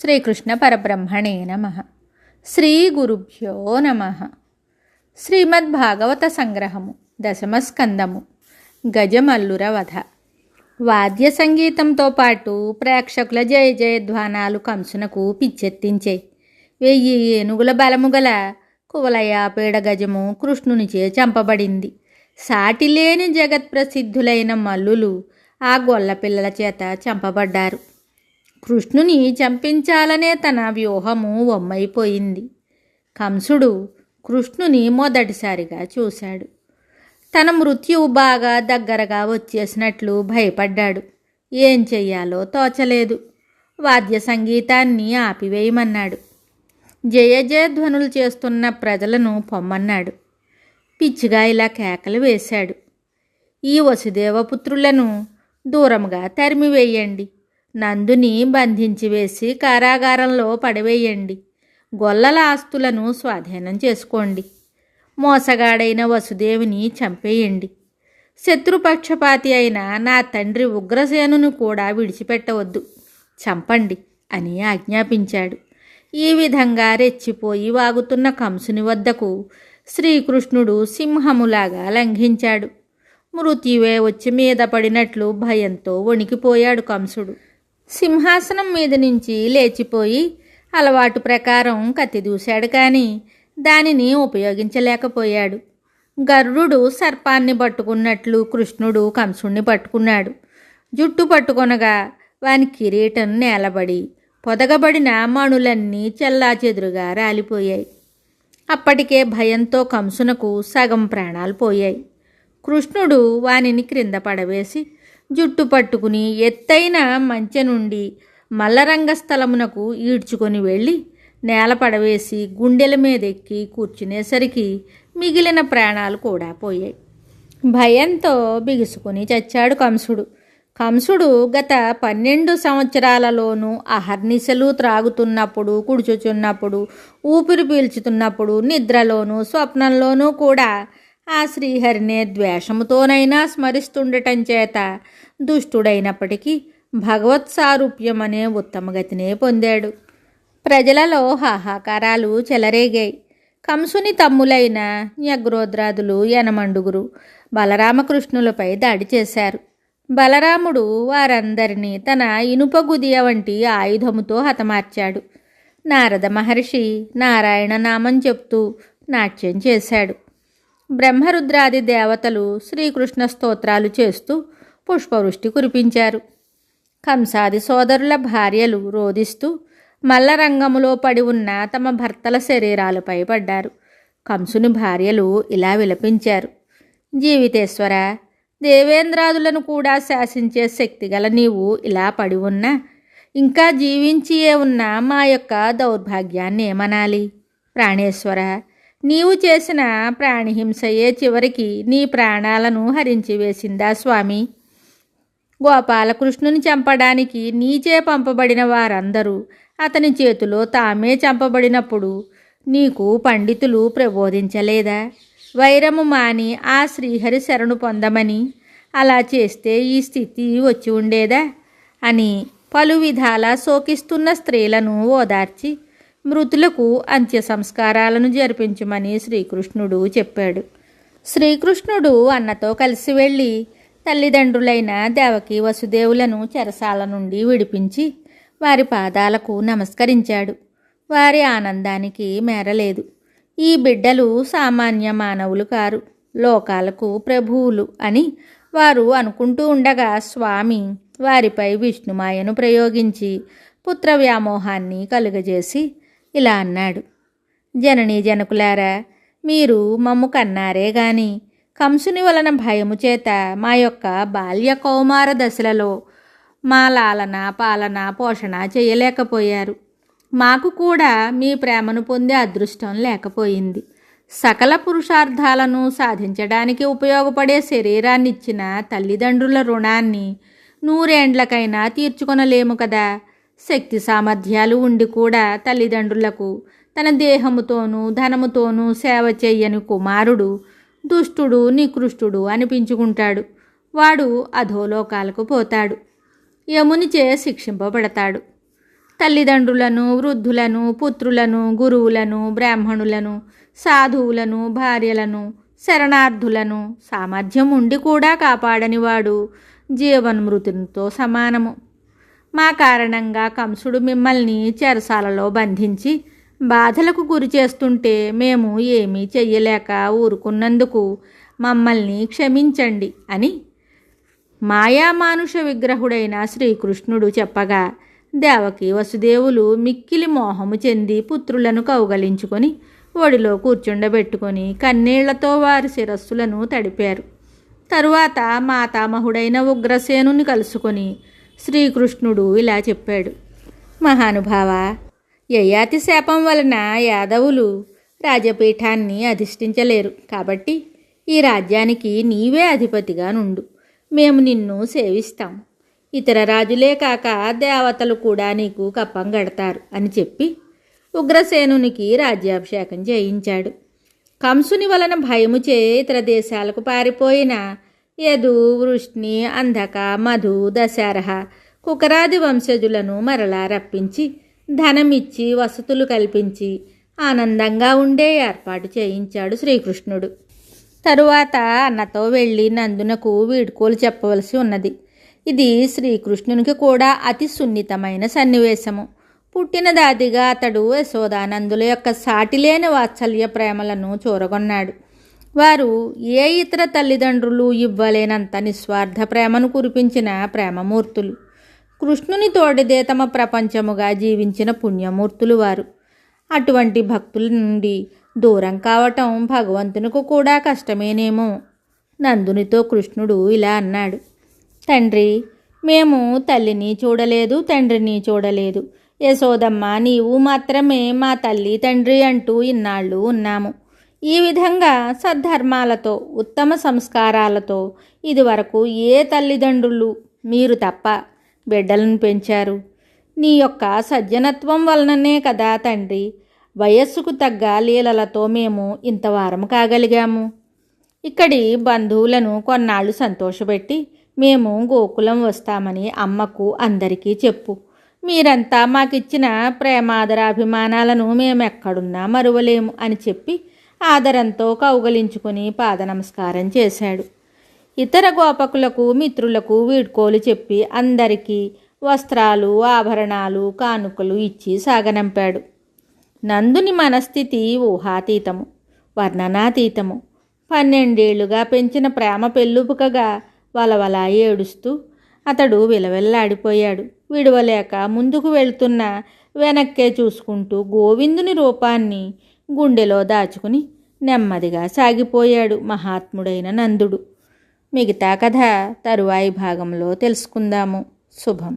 శ్రీకృష్ణ పరబ్రహ్మణే నమః. శ్రీ గురుభ్యో నమః. శ్రీమద్భాగవత సంగ్రహము, దశమస్కందము, గజమల్లుర వధ. వాద్య సంగీతంతో పాటు ప్రేక్షకుల జయ జయధ్వానాలు కంసునకు పిచ్చెత్తించే. 1000 ఏనుగుల బలముగల కువలయ పీడగజము కృష్ణునిచే చంపబడింది. సాటిలేని జగత్ప్రసిద్ధులైన మల్లులు ఆ గొల్ల పిల్లల చేత చంపబడ్డారు. కృష్ణుని చంపించాలనే తన వ్యూహము వమ్మైపోయింది. కంసుడు కృష్ణుని మొదటిసారిగా చూశాడు. తన మృత్యువు బాగా దగ్గరగా వచ్చేసినట్లు భయపడ్డాడు. ఏం చెయ్యాలో తోచలేదు. వాద్య సంగీతాన్ని ఆపివేయమన్నాడు. జయ జయధ్వనులు చేస్తున్న ప్రజలను పొమ్మన్నాడు. పిచ్చిగా ఇలా కేకలు వేశాడు. ఈ వసుదేవపుత్రులను దూరంగా తరిమివేయండి. నందుని బంధించి వేసి కారాగారంలో పడవేయండి. గొల్లల ఆస్తులను స్వాధీనం చేసుకోండి. మోసగాడైన వసుదేవుని చంపేయండి. శత్రుపక్షపాతి అయిన నా తండ్రి ఉగ్రసేనును కూడా విడిచిపెట్టవద్దు, చంపండి అని ఆజ్ఞాపించాడు. ఈ విధంగా రెచ్చిపోయి వాగుతున్న కంసుని వద్దకు శ్రీకృష్ణుడు సింహములాగా లంఘించాడు. మృత్యువే వచ్చి మీద పడినట్లు భయంతో వణికిపోయాడు కంసుడు. సింహాసనం మీద నుంచి లేచిపోయి అలవాటు ప్రకారం కత్తి దూశాడు, కానీ దానిని ఉపయోగించలేకపోయాడు. గరుడు సర్పాన్ని పట్టుకున్నట్లు కృష్ణుడు కంసుణ్ణి పట్టుకున్నాడు. జుట్టు పట్టుకొనగా వాని కిరీటం నేలబడి పొదగబడిన మణులన్నీ చెల్లాచెదురుగా రాలిపోయాయి. అప్పటికే భయంతో కంసునకు సగం ప్రాణాలు పోయాయి. కృష్ణుడు వానిని క్రింద పడవేసి జుట్టు పట్టుకుని ఎత్తైన మంచె నుండి మల్లరంగస్థలమునకు ఈడ్చుకొని వెళ్ళి నేల పడవేసి గుండెల మీదెక్కి కూర్చునేసరికి మిగిలిన ప్రాణాలు కూడా పోయాయి. భయంతో బిగుసుకుని చచ్చాడు కంసుడు. కంసుడు గత 12 సంవత్సరాలలోనూ అహర్నిశలు త్రాగుతున్నప్పుడు, కుడుచుచున్నప్పుడు, ఊపిరి పీల్చుతున్నప్పుడు, నిద్రలోనూ స్వప్నంలోనూ కూడా ఆ శ్రీహరినే ద్వేషముతోనైనా స్మరిస్తుండటం చేత దుష్టుడైనప్పటికీ భగవత్ సారూప్యం అనే ఉత్తమగతినే పొందాడు. ప్రజలలో హాహాకారాలు చెలరేగాయి. కంసుని తమ్ములైన న్యగ్రోద్రాదులు, యనమండుగురు బలరామకృష్ణులపై దాడి చేశారు. బలరాముడు వారందరినీ తన ఇనుపగుదియ వంటి ఆయుధముతో హతమార్చాడు. నారద మహర్షి నారాయణ నామం చెప్తూ నాట్యం చేశాడు. బ్రహ్మరుద్రాది దేవతలు శ్రీకృష్ణ స్తోత్రాలు చేస్తూ పుష్పవృష్టి కురిపించారు. కంసాది సోదరుల భార్యలు రోదిస్తూ మల్లరంగములో పడి ఉన్న తమ భర్తల శరీరాలపై పడ్డారు. కంసుని భార్యలు ఇలా విలపించారు. జీవితేశ్వర, దేవేంద్రాదులను కూడా శాసించే శక్తిగల నీవు ఇలా పడి ఉన్నా ఇంకా జీవించియే ఉన్న మా యొక్క దౌర్భాగ్యాన్ని ఏమనాలి? ప్రాణేశ్వర, నీవు చేసిన ప్రాణిహింసయే చివరికి నీ ప్రాణాలను హరించి వేసిందా స్వామి? గోపాలకృష్ణుని చంపడానికి నీచే పంపబడిన వారందరూ అతని చేతిలో తామే చంపబడినప్పుడు నీకు పండితులు ప్రబోధించలేదా? వైరము మాని ఆ శ్రీహరి శరణు పొందమని. అలా చేస్తే ఈ స్థితి వచ్చి ఉండేదా అని పలు విధాల శోకిస్తున్న స్త్రీలను ఓదార్చి మృతులకు అంత్య సంస్కారాలను జరిపించమని శ్రీకృష్ణుడు చెప్పాడు. శ్రీకృష్ణుడు అన్నతో కలిసి వెళ్ళి తల్లిదండ్రులైన దేవకి వసుదేవులను చెరసాల నుండి విడిపించి వారి పాదాలకు నమస్కరించాడు. వారి ఆనందానికి మేరలేదు. ఈ బిడ్డలు సామాన్య మానవులు కారు, లోకాలకు ప్రభువులు అని వారు అనుకుంటూ ఉండగా స్వామి వారిపై విష్ణుమాయను ప్రయోగించి పుత్ర వ్యామోహాన్ని కలుగజేసి ఇలా అన్నాడు. జననీ జనకులారా, మీరు మమ్ము కన్నారే గాని కంసుని వలన భయము చేత మా యొక్క బాల్య కౌమార దశలలో మా లాలన పాలన పోషణ చేయలేకపోయారు. మాకు కూడా మీ ప్రేమను పొందే అదృష్టం లేకపోయింది. సకల పురుషార్థాలను సాధించడానికి ఉపయోగపడే శరీరాన్నిచ్చిన తల్లిదండ్రుల రుణాన్ని 100 ఏండ్లకైనా తీర్చుకొనలేము కదా. శక్తి సామర్థ్యాలు ఉండి కూడా తల్లిదండ్రులకు తన దేహముతోనూ ధనముతోనూ సేవ చెయ్యని కుమారుడు దుష్టుడు, నికృష్టుడు అనిపించుకుంటాడు. వాడు అధోలోకాలకు పోతాడు, యమునిచే శిక్షింపబడతాడు. తల్లిదండ్రులను, వృద్ధులను, పుత్రులను, గురువులను, బ్రాహ్మణులను, సాధువులను, భార్యలను, శరణార్థులను సామర్థ్యం ఉండి కూడా కాపాడనివాడు జీవన్మృతునితో సమానము. మా కారణంగా కంసుడు మిమ్మల్ని చెరసాలలో బంధించి బాధలకు గురి చేస్తుంటే మేము ఏమీ చెయ్యలేక ఊరుకున్నందుకు మమ్మల్ని క్షమించండి అని మాయామానుష విగ్రహుడైన శ్రీకృష్ణుడు చెప్పగా, దేవకి వసుదేవులు మిక్కిలి మోహము చెంది పుత్రులను కౌగలించుకొని ఒడిలో కూర్చుండబెట్టుకొని కన్నీళ్లతో వారి శిరస్సులను తడిపారు. తరువాత మాతామహుడైన ఉగ్రసేనుని కలుసుకొని శ్రీకృష్ణుడు ఇలా చెప్పాడు: మహానుభావ, యయాతి శాపం వలన యాదవులు రాజపీఠాన్ని అధిష్ఠించలేరు. కాబట్టి ఈ రాజ్యానికి నీవే అధిపతిగా నుండు. మేము నిన్ను సేవిస్తాం. ఇతర రాజులే కాక దేవతలు కూడా నీకు కప్పం గడతారు అని చెప్పి ఉగ్రసేనునికి రాజ్యాభిషేకం చేయించాడు. కంసుని వలన భయముచే ఇతర దేశాలకు పారిపోయిన యదు, వృష్ణి, అంధక, మధు, దశరథ, కుకరాది వంశజులను మరలా రప్పించి ధనమిచ్చి వసతులు కల్పించి ఆనందంగా ఉండే ఏర్పాటు చేయించాడు శ్రీకృష్ణుడు. తరువాత అన్నతో వెళ్ళి నందునకు వీడ్కోలు చెప్పవలసి ఉన్నది. ఇది శ్రీకృష్ణునికి కూడా అతి సున్నితమైన సన్నివేశము. పుట్టిన దాదిగా అతడు యశోదానందుల యొక్క సాటిలేని వాత్సల్య ప్రేమలను చూరగొన్నాడు. వారు ఏ ఇతర తల్లిదండ్రులు ఇవ్వలేనంత నిస్వార్థ ప్రేమను కురిపించిన ప్రేమమూర్తులు. కృష్ణుని తోడిదే తమ ప్రపంచముగా జీవించిన పుణ్యమూర్తులు వారు. అటువంటి భక్తుల నుండి దూరం కావటం భగవంతునికి కూడా కష్టమేనేమో. నందునితో కృష్ణుడు ఇలా అన్నాడు: తండ్రి, మేము తల్లిని చూడలేదు, తండ్రిని చూడలేదు. యశోదమ్మ, నీవు మాత్రమే మా తల్లి తండ్రి అంటూ ఇన్నాళ్ళు ఉన్నాము. ఈ విధంగా సద్ధర్మాలతో, ఉత్తమ సంస్కారాలతో ఇదివరకు ఏ తల్లిదండ్రులు మీరు తప్ప బిడ్డలను పెంచారు? నీ యొక్క సజ్జనత్వం వలననే కదా తండ్రి, వయస్సుకు తగ్గ లీలలతో మేము ఇంతవారం కాగలిగాము. ఇక్కడి బంధువులను కొన్నాళ్ళు సంతోషపెట్టి మేము గోకులం వస్తామని అమ్మకు అందరికీ చెప్పు. మీరంతా మాకిచ్చిన ప్రేమాదరాభిమానాలను మేమెక్కడున్నా మరువలేము అని చెప్పి ఆదరంతో కౌగలించుకుని పాద నమస్కారం చేశాడు. ఇతర గోపకులకు, మిత్రులకు వీడ్కోలు చెప్పి అందరికీ వస్త్రాలు, ఆభరణాలు, కానుకలు ఇచ్చి సాగనంపాడు. నందుని మనస్థితి ఊహాతీతము, వర్ణనాతీతము. 12 ఏళ్లుగా పెంచిన ప్రేమ పెళ్ళుపుకగా వలవలా ఏడుస్తూ అతడు విలవిల్లాడిపోయాడు. విడవలేక ముందుకు వెళ్తున్న వెనక్కే చూసుకుంటూ గోవిందుని రూపాన్ని గుండెలో దాచుకుని నెమ్మదిగా సాగిపోయాడు మహాత్ముడైన నందుడు. మిగతా కథ తరువాయి భాగంలో తెలుసుకుందాము. శుభం.